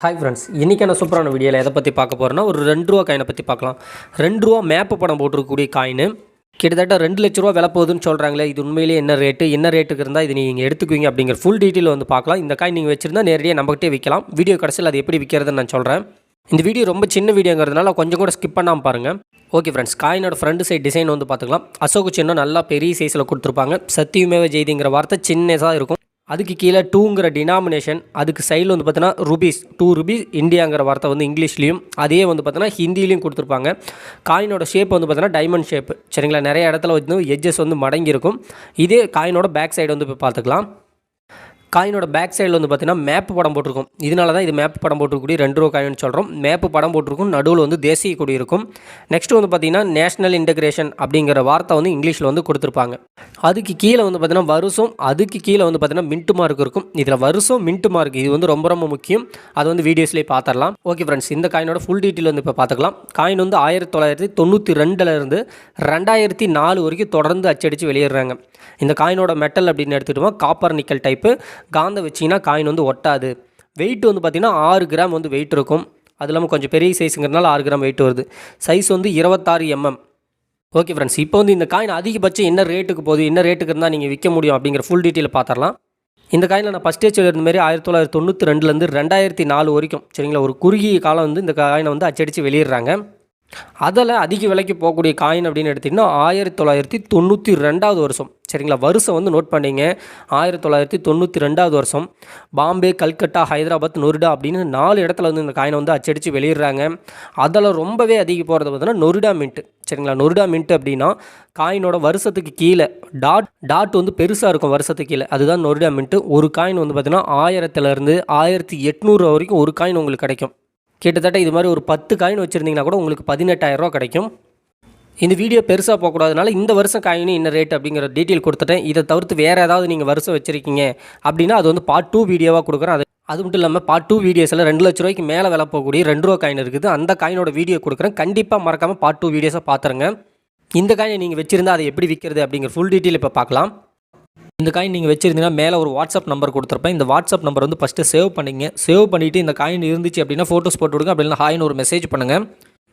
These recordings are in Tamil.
ஹாய் ஃப்ரெண்ட்ஸ், இன்றைக்கான சூப்பரான வீடியோவில் எதை பற்றி பார்க்க போகிறோன்னா ஒரு 2 ரூபா காயினை பற்றி பார்க்கலாம். 2 ரூபா மேப்பு படம் போட்டிருக்கக்கூடிய காயின் கிட்டத்தட்ட 2 லட்ச ரூபா விலை போகுதுன்னு சொல்கிறாங்களே, இது உண்மையிலேயே என்ன ரேட்டுக்கு இருந்தால் இது நீங்கள் எடுத்துக்குவீங்க அப்படிங்கிற ஃபுல் டீட்டெயில் வந்து பார்க்கலாம். இந்த காயின் நீங்கள் வச்சுருந்தா நேரடியாக நம்மகிட்டே விற்கலாம். வீடியோ கடைசியில் அது எப்படி விற்கிறதுன்னு நான் சொல்கிறேன். இந்த வீடியோ ரொம்ப சின்ன வீடியோங்கிறதுனால கொஞ்சம் கூட ஸ்கிப் பண்ணாமல் பாருங்கள். ஓகே ஃப்ரெண்ட்ஸ், காயினோட ஃப்ரண்ட் சைட் டிசைன் வந்து பார்த்துக்கலாம். அசோக் சின்னம் நல்லா பெரிய சைஸில் கொடுத்துருப்பாங்க. சத்தியமேவ ஜெய்திங்கிற வார்த்தை சின்னதாக இருக்கும். அதுக்கு கீழே 2ங்கிற டினாமினேஷன், அதுக்கு சைடில் வந்து பார்த்தீங்கன்னா ருபீஸ், 2 ருபீஸ் இந்தியாங்கிற வார்த்தை வந்து இங்கிலீஷ்லேயும் அதே வந்து பார்த்தீங்கன்னா ஹிந்திலையும் கொடுத்துருப்பாங்க. காயினோட ஷேப் வந்து பார்த்தீங்கன்னா டைமண்ட் ஷேப். சரிங்களா, நிறைய இடத்துல வந்து எட்ஜஸ் வந்து மடங்கியிருக்கும். இதே காயினோட பேக் சைடு வந்து இப்போ பார்த்துக்கலாம். காயினோட பேக் சைடில் வந்து பார்த்தீங்கன்னா மேப்பு படம் போட்டிருக்கும். இதனால தான் இது மேப்பு படம் போட்டிருக்கக்கூடிய 2 ரூபா காயின்னு சொல்கிறோம். மேப்பு படம் போட்டிருக்கும், நடுவில் வந்து தேசிய கொடி இருக்கும். நெக்ஸ்ட் வந்து பார்த்தீங்கன்னா நேஷனல் இன்டகிரேஷன் அப்படிங்கிற வார்த்தை வந்து இங்கிலீஷில் வந்து கொடுத்துருப்பாங்க. அதுக்கு கீழே வந்து பார்த்தீங்கன்னா வருஷம், அதுக்கு கீழே வந்து பார்த்தீங்கன்னா மின்ட்டு மார்க் இருக்கும். இதில் வருஷம் மின்ட்டு மார்க் இது வந்து ரொம்ப ரொம்ப முக்கியம். அது வந்து வீடியோஸ்லேயே பார்த்துடலாம். ஓகே ஃப்ரெண்ட்ஸ், இந்த காயினோட ஃபுல் டீட்டெயில் வந்து இப்போ பார்த்துக்கலாம். காயின் வந்து 1992 2004 வரைக்கும் தொடர்ந்து அச்சடித்து வெளியிடுறாங்க. இந்த காயினோட மெட்டல் அப்படின்னு எடுத்துக்கிட்டோமா காப்பர் நிக்கல் டைப்பு. காந்த வச்சிங்கன்னா காயின் வந்து ஒட்டாது. வெயிட் வந்து பார்த்திங்கன்னா 6 கிராம் வந்து வெயிட் இருக்கும். அது இல்லாமல் கொஞ்சம் பெரிய சைஸுங்கிறதுனால 6 கிராம் வெயிட் வருது. சைஸ் வந்து 26 mm. ஓகே ஃப்ரெண்ட்ஸ், இப்போ வந்து இந்த காயின் அதிகபட்சம் என்ன ரேட்டுக்கு போகுது, என்ன ரேட்டுக்கு இருந்தால் நீங்கள் விற்க முடியும் அப்படிங்கிற ஃபுல் டீட்டெயில் பார்த்துடலாம். இந்த காயினில் நான் ஃபஸ்ட்டே சொல்லியிருந்த மாதிரி 1992 2004 வரைக்கும் சரிங்களா, ஒரு குறுகிய காலம் வந்து இந்த காயினை வந்து அச்சடித்து வெளியிடுறாங்க. அதில் அதிக விலைக்கு போகக்கூடிய காயின் அப்படின்னு எடுத்திங்கன்னா 1992 வருஷம். சரிங்களா, வருஷம் வந்து நோட் பண்ணிங்க. 1992 வருஷம் பாம்பே, கல்கட்டா, ஹைதராபாத், நொரிடா அப்படின்னு 4 இடத்துல வந்து இந்த காயினை வந்து அச்சடித்து வெளியிடுறாங்க. அதில் ரொம்பவே அதிகம் போகிறது பார்த்தீங்கன்னா நொரிடா மின்ட்டு. சரிங்களா, நொரிடா மின்ட்டு அப்படின்னா காயினோட வருஷத்துக்கு கீழே டாட் வந்து பெருசாக இருக்கும் வருஷத்துக்கு கீழே, அதுதான் நொரிடா மின்ட்டு. ஒரு காயின் வந்து பார்த்திங்கன்னா 1000 1800 வரைக்கும் ஒரு காயின் உங்களுக்கு கிடைக்கும். கிட்டத்தட்ட இது மாதிரி ஒரு 10 காயின் வச்சுருந்தீங்கன்னா கூட உங்களுக்கு 18,000 ரூபா கிடைக்கும். இந்த வீடியோ பெருசாக போகக்கூடாதுனால இந்த வருஷம் காயின் என்ன ரேட் அப்படிங்கிற டீட்டெயில் கொடுத்துட்டேன். இதை தவிர்த்து வேறு ஏதாவது நீங்கள் வருஷம் வச்சுருக்கீங்க அப்படின்னா அது வந்து பார்ட் 2 வீடியோவாக கொடுக்குறேன். அது மட்டும் இல்லாமல் பார்ட் 2 வீடியோஸில் 2 லட்ச ரூபாய்க்கு மேலே விலை போகக்கூடிய 2 ரூபா காயின் இருக்குது. அந்த காயினோட வீடியோ கொடுக்குறேன். கண்டிப்பாக மறக்காமல் பார்ட் 2 வீடியோஸை பார்த்துருங்க. இந்த காயினை நீங்கள் வச்சுருந்தா அதை எப்படி விற்கிறது அப்படிங்கிற ஃபுல் டீட்டெயில் இப்போ பார்க்கலாம். இந்த காயின் நீங்கள் வச்சுருந்தீங்கன்னா மேலே ஒரு வாட்ஸ்அப் நம்பர் கொடுத்துருப்பேன். இந்த வாட்ஸ்அப் நம்பர் வந்து ஃபஸ்ட்டு சேவ் பண்ணிங்க. சேவ் பண்ணிவிட்டு இந்த காயின் இருந்துச்சு அப்படின்னா ஃபோட்டோஸ் போட்டு விடுங்க. அப்படின்னா ஹாய்னு ஒரு மெசேஜ் பண்ணுங்கள்.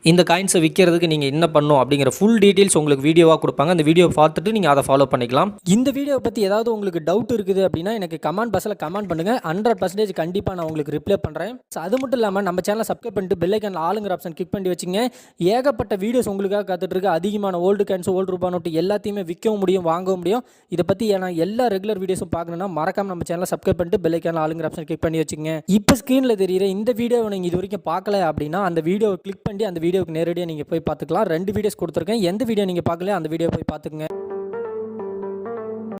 இந்த காயின்ஸை விற்கிறதுக்கு நீங்கள் என்ன பண்ணணும் அப்படிங்கிற ஃபுல் டீட்டெயில்ஸ் உங்களுக்கு வீடியோவாக கொடுப்பாங்க. அந்த வீடியோ பார்த்துட்டு நீங்கள் அதை ஃபாலோ பண்ணிக்கலாம். இந்த வீடியோ பற்றி ஏதாவது உங்களுக்கு டவுட் இருக்குது அப்படின்னா எனக்கு கமெண்ட் பாக்ஸில் கமெண்ட் பண்ணுங்கள். 100% கண்டிப்பாக நான் உங்களுக்கு ரிப்ளை பண்ணுறேன். ஸோ அது மட்டும் இல்லாமல் நம்ம சேனலை சப்ஸ்கிரைப் பண்ணிட்டு பெல் ஐக்கானில் ஆளுங்கிற ஆப்ஷன் கிளிக் பண்ணி வச்சுங்க. ஏகப்பட்ட வீடியோஸ் உங்களுக்காக காத்துட்ருக்கு. அதிகமான ஓல்டு காயின்ஸ், ஓல்டு ரூபா நோட்டு எல்லாத்தையுமே விற்கவும் முடியும், வாங்கவும் முடியும். இதை பற்றி நான் எல்லா ரெகுலர் வீடியோஸும் பார்க்கணுன்னா மறக்காம நம்ம சேனலை சப்ஸ்கிரைப் பண்ணிட்டு பெல் ஐக்கானில் ஆளுங்கிற ஆப்ஷன் கிளிக் பண்ணி வச்சுங்க. இப்போ ஸ்க்ரீனில் தெரியுற இந்த வீடியோவை நீங்கள் இது வரைக்கும் பார்க்கல அப்படின்னா அந்த வீடியோவை கிளிக் பண்ணி அந்த வீடியோவுக்கு நேரடியாக நீங்கள் போய் பார்த்துக்கலாம். 2 வீடியோஸ் கொடுத்துருக்கேன். எந்த வீடியோ நீங்கள் பார்க்கல அந்த வீடியோ போய் பார்த்துக்குங்க.